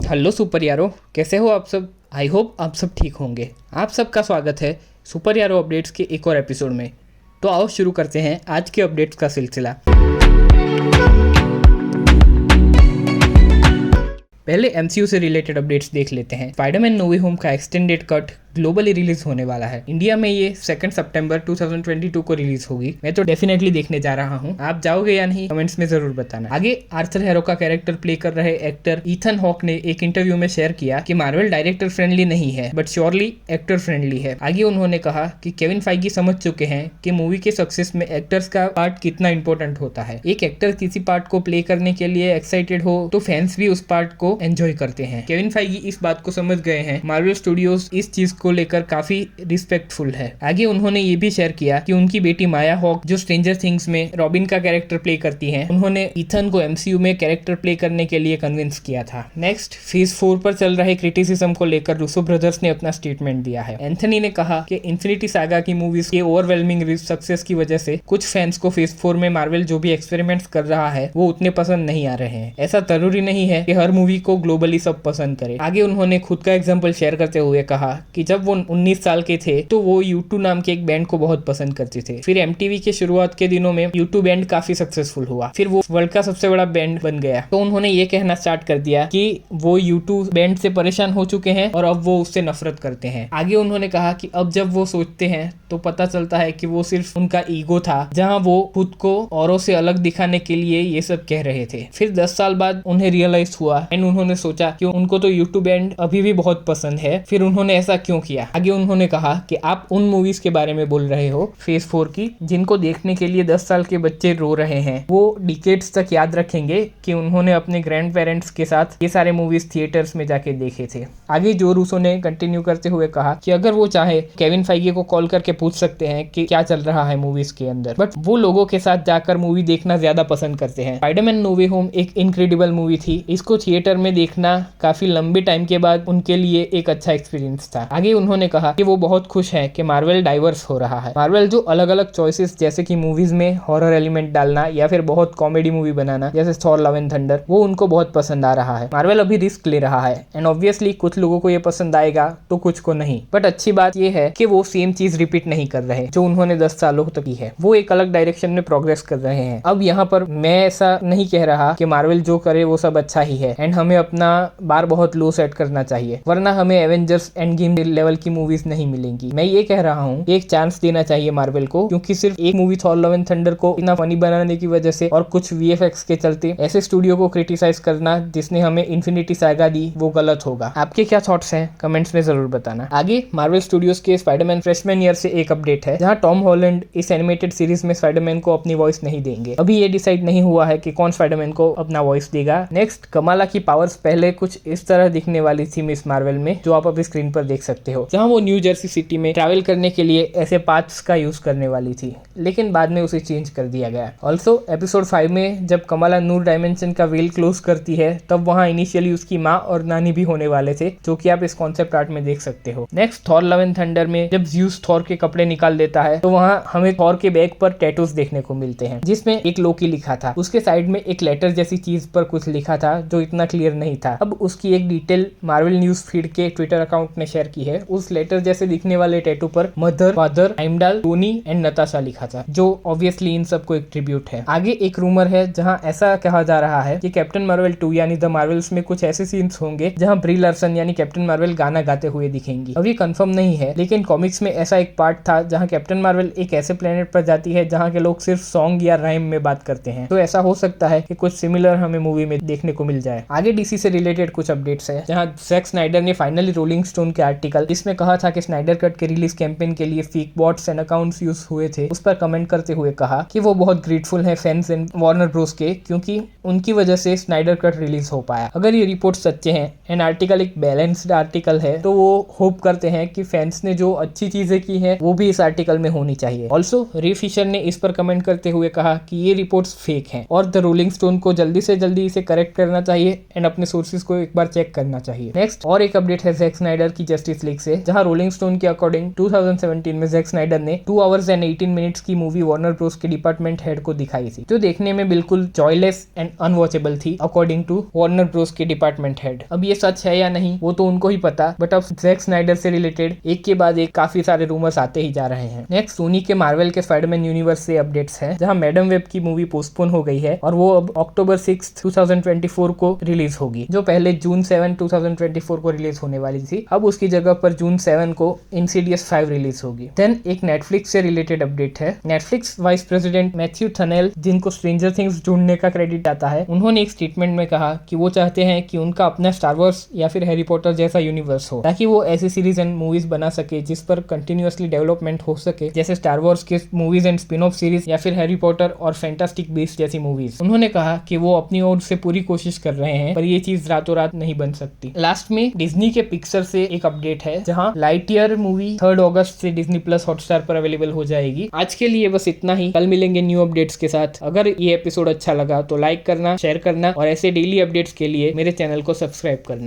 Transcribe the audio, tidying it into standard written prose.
Hello super यारो, कैसे हो आप सब। आई होप आप सब ठीक होंगे। आप सबका स्वागत है सुपर यारो अपडेट्स के एक और एपिसोड में। तो आओ शुरू करते हैं आज के अपडेट्स का सिलसिला। पहले एमसीयू से रिलेटेड अपडेट्स देख लेते हैं। स्पाइडरमैन नो वे होम का एक्सटेंडेड कट ग्लोबली रिलीज होने वाला है। इंडिया में ये 2 सितंबर 2022 को रिलीज होगी। मैं तो डेफिनेटली देखने जा रहा हूँ। आप जाओगे या नहीं कमेंट्स में जरूर बताना। आगे आर्थर हैरो का कैरेक्टर प्ले कर रहे एक्टर ईथन हॉक ने एक इंटरव्यू में शेयर किया कि मार्वल डायरेक्टर फ्रेंडली नहीं है बट श्योरली एक्टर फ्रेंडली है। आगे उन्होंने कहा कि केविन फाइगी समझ चुके हैं कि मूवी के सक्सेस में एक्टर्स का पार्ट कितना इंपॉर्टेंट होता है। एक एक्टर किसी पार्ट को प्ले करने के लिए एक्साइटेड हो तो फैंस भी उस पार्ट को एंजॉय करते हैं। केविन फाइगी इस बात को समझ गए हैं। मार्वल स्टूडियोज इस चीज को लेकर काफी रिस्पेक्टफुल है। आगे उन्होंने ये भी शेयर किया कि उनकी बेटी माया हॉक जो स्ट्रेंजर थिंग्स में रॉबिन का कैरेक्टर प्ले करती हैं, उन्होंने ईथन को एमसीयू में कैरेक्टर प्ले करने के लिए कन्विंस किया था। नेक्स्ट, फेज 4 पर चल रहे क्रिटिसिज्म को लेकर रूसो ब्रदर्स ने अपना स्टेटमेंट दिया है। एंथनी ने कहा कि इन्फिनिटी सागा की मूवीज के ओवरवेलमिंग सक्सेस की वजह से कुछ फैंस को फेज 4 में मार्वल जो भी एक्सपेरिमेंट्स कर रहा है वो उतने पसंद नहीं आ रहे हैं। ऐसा जरूरी नहीं है कि हर मूवी को ग्लोबली सब पसंद करे। आगे उन्होंने खुद का एग्जांपल शेयर करते हुए कहा कि जब वो 19 साल के थे तो वो U2 नाम के एक बैंड को बहुत पसंद करते थे। फिर MTV के शुरुआत के दिनों में U2 बैंड काफी सक्सेसफुल हुआ। फिर वो वर्ल्ड का सबसे बड़ा बैंड बन गया। तो उन्होंने ये कहना स्टार्ट कर दिया कि वो U2 बैंड से परेशान हो चुके हैं और अब वो उससे नफरत करते हैं। आगे उन्होंने कहा कि अब जब वो सोचते हैं तो पता चलता है कि वो सिर्फ उनका ईगो था, जहां वो खुद को औरों से अलग दिखाने के लिए ये सब कह रहे थे। फिर 10 साल बाद उन्हें रियलाइज हुआ एंड उन्होंने सोचा कि उनको तो U2 बैंड अभी भी बहुत पसंद है। फिर उन्होंने ऐसा क्यों किया। आगे उन्होंने कहा कि आप उन मूवीज के बारे में बोल रहे हो फेज 4 की, जिनको देखने के लिए 10 साल के बच्चे रो रहे हैं। वो डिकेड्स तक याद रखेंगे कि उन्होंने अपने ग्रैंड पेरेंट्स के साथ ये सारे मूवीज थिएटर्स में जाके देखे थे। आगे जो रूसो ने कंटिन्यू करते हुए कहा कि अगर वो चाहे केविन फाइगी को कॉल करके पूछ सकते हैं कि क्या चल रहा है मूवीज के अंदर, बट वो लोगों के साथ जाकर मूवी देखना ज्यादा पसंद करते हैं। स्पाइडरमैन नो वे होम एक इनक्रेडिबल मूवी थी। इसको थिएटर में देखना काफी लंबे टाइम के बाद उनके लिए एक अच्छा एक्सपीरियंस था। आगे उन्होंने कहा कि वो बहुत खुश है कि मार्वल डाइवर्स हो रहा है। मार्वल जो अलग अलग चॉइसेस जैसे कि मूवीज में हॉरर एलिमेंट डालना या फिर बहुत कॉमेडी मूवी बनाना जैसे थॉर लव एंड थंडर, वो उनको बहुत पसंद आ रहा है। मार्वल अभी रिस्क ले रहा है एंड ऑब्वियसली कुछ लोगों को ये पसंद आएगा तो कुछ को नहीं। बट अच्छी बात ये है कि वो सेम चीज रिपीट नहीं कर रहे जो उन्होंने 10 सालों तक की है। वो एक अलग डायरेक्शन में प्रोग्रेस कर रहे हैं। अब यहाँ पर मैं ऐसा नहीं कह रहा कि मार्वल जो करे वो सब अच्छा ही है एंड हमें अपना बार बहुत लो सेट करना चाहिए, वरना हमें एवेंजर्स एंड गेम लेवल की मूवीज नहीं मिलेंगी। मैं ये कह रहा हूँ एक चांस देना चाहिए मार्वल को, क्योंकि सिर्फ एक movie Thor love and thunder को इतना फनी बनाने की वजह से और कुछ VFX के चलते ऐसे स्टूडियो को क्रिटिसाइज करना जिसने हमें इन्फिनिटी सागा दी वो गलत होगा। आपके क्या थॉट्स हैं कमेंट्स में जरूर बताना। आगे मार्वल स्टूडियोज के स्पाइडरमैन फ्रेशमैन ईयर से एक अपडेट है, जहां टॉम हॉलैंड इस एनिमेटेड सीरीज में स्पाइडरमैन को अपनी वॉइस नहीं देंगे। अभी ये डिसाइड नहीं हुआ है कि कौन स्पाइडरमैन को अपना वॉइस देगा। नेक्स्ट, कमाला की पावर्स पहले कुछ इस तरह दिखने वाली थी मिस मार्वल में, जो आप अभी स्क्रीन पर देख सकते हो, जहां वो न्यू जर्सी सिटी में ट्रैवल करने के लिए ऐसे पाथ्स का यूज करने वाली थी, लेकिन बाद में उसे चेंज कर दिया गया। ऑल्सो एपिसोड 5 में जब कमाला नूर डायमेंशन का वेल क्लोज करती है तब वहां इनिशियली उसकी माँ और नानी भी होने वाले थे, जो कि आप इस कॉन्सेप्ट आर्ट में देख सकते हो। Next, Thor love and thunder में जब ज़्यूस थॉर के कपड़े निकाल देता है तो वहां हमें थॉर के बैग पर टैटूज देखने को मिलते हैं, जिसमें एक लोकी लिखा था। उसके साइड में एक लेटर जैसी चीज पर कुछ लिखा था जो इतना क्लियर नहीं था। अब उसकी एक डिटेल मार्वल न्यूज फीड के ट्विटर अकाउंट ने शेयर की है। उस लेटर जैसे दिखने वाले टैटू पर mother, father, Heimdall, Tony and Natasha लिखा था, जो ऑब्वियसली इन सबको एक ट्रिब्यूट है। आगे एक रूमर है जहां ऐसा कहा जा रहा है कि कैप्टन मार्वल 2 यानी द मार्वल्स में कुछ ऐसे सीन्स होंगे जहां ब्री लार्सन यानी कैप्टन मार्वल गाना गाते हुए दिखेंगी। अभी कंफर्म नहीं है, लेकिन कॉमिक्स में ऐसा एक पार्ट था जहां कैप्टन मार्वल एक ऐसे प्लेनेट पर जाती है जहां के लोग सिर्फ सॉन्ग या राइम में बात करते हैं। तो ऐसा हो सकता है कि कुछ सिमिलर हमें मूवी में देखने को मिल जाए। आगे डीसी से रिलेटेड कुछ अपडेट्स है, जहां जैक स्नाइडर ने फाइनली रोलिंग स्टोन के आर्टिकल जिसमें कहा था कि स्नाइडर कट के रिलीज कैंपेन के लिए fake bots and accounts use हुए थे, उस पर कमेंट करते हुए कहा कि वो बहुत ग्रेटफुल हैं फैंस एंड वार्नर ब्रोस के, क्योंकि उनकी वजह से स्नाइडर कट रिलीज हो पाया। अगर ये रिपोर्ट सच्चे हैं एंड आर्टिकल एक बैलेंस्ड आर्टिकल है तो वो होप करते हैं कि फैंस ने जो अच्छी चीजें की है वो भी इस आर्टिकल में होनी चाहिए। ऑल्सो रे फिशर ने इस पर कमेंट करते हुए कहा कि ये रिपोर्ट्स फेक हैं और द रोलिंग स्टोन को जल्दी से जल्दी इसे करेक्ट करना चाहिए एंड अपने सोर्सेज को एक बार चेक करना चाहिए। नेक्स्ट, और एक अपडेट है जैक स्नाइडर की जस्टिस लीग तारीख से, जहां रोलिंग स्टोन के अकॉर्डिंग 2017 में जैक स्नाइडर ने 2 आवर्स एंड 18 मिनट्स की मूवी वार्नर ब्रोस के डिपार्टमेंट हेड को दिखाई थी, जो देखने में बिल्कुल जॉयलेस एंड अनवॉचेबल थी अकॉर्डिंग टू वार्नर ब्रोस के डिपार्टमेंट हेड। अब ये सच है या नहीं वो तो उनको ही पता, बट अब जैक स्नाइडर से रिलेटेड एक के बाद एक काफी सारे रूमर्स आते ही जा रहे हैं। नेक्स्ट सोनी के मार्वल के स्पाइडरमैन यूनिवर्स से अपडेट्स हैं, जहां मैडम वेब की मूवी पोस्टपोन हो गई है और वो अब अक्टूबर 6, 2024 को रिलीज होगी, जो पहले जून 7, 2024 को रिलीज होने वाली थी। अब उसकी जगह पर जून 7 को इंसीडियस 5 रिलीज होगी। देन एक नेटफ्लिक्स से रिलेटेड अपडेट है। नेटफ्लिक्स वाइस प्रेसिडेंट मैथ्यू थनेल, जिनको स्ट्रेंजर थिंग्स ढूंढने का क्रेडिट आता है, उन्होंने एक स्टेटमेंट में कहा कि वो चाहते हैं कि उनका अपना स्टार वॉर्स या फिर हैरी पॉटर जैसा यूनिवर्स हो, ताकि वो ऐसी सीरीज एंड मूवीज बना सके जिस पर कंटिन्यूअसली डेवलपमेंट हो सके, जैसे स्टार वॉर्स के movies and spin off series या फिर हैरी पॉटर और फैंटास्टिक बीस्ट जैसी मूवीज। उन्होंने कहा कि वो अपनी ओर से पूरी कोशिश कर रहे हैं, पर ये चीज रातों रात नहीं बन सकती। लास्ट में डिज्नी के पिक्चर से एक अपडेट है, जहां लाइटईयर मूवी 3 अगस्त से डिज्नी प्लस हॉटस्टार पर अवेलेबल हो जाएगी। आज के लिए बस इतना ही, कल मिलेंगे न्यू अपडेट्स के साथ। अगर ये एपिसोड अच्छा लगा तो लाइक करना, शेयर करना और ऐसे डेली अपडेट्स के लिए मेरे चैनल को सब्सक्राइब करना।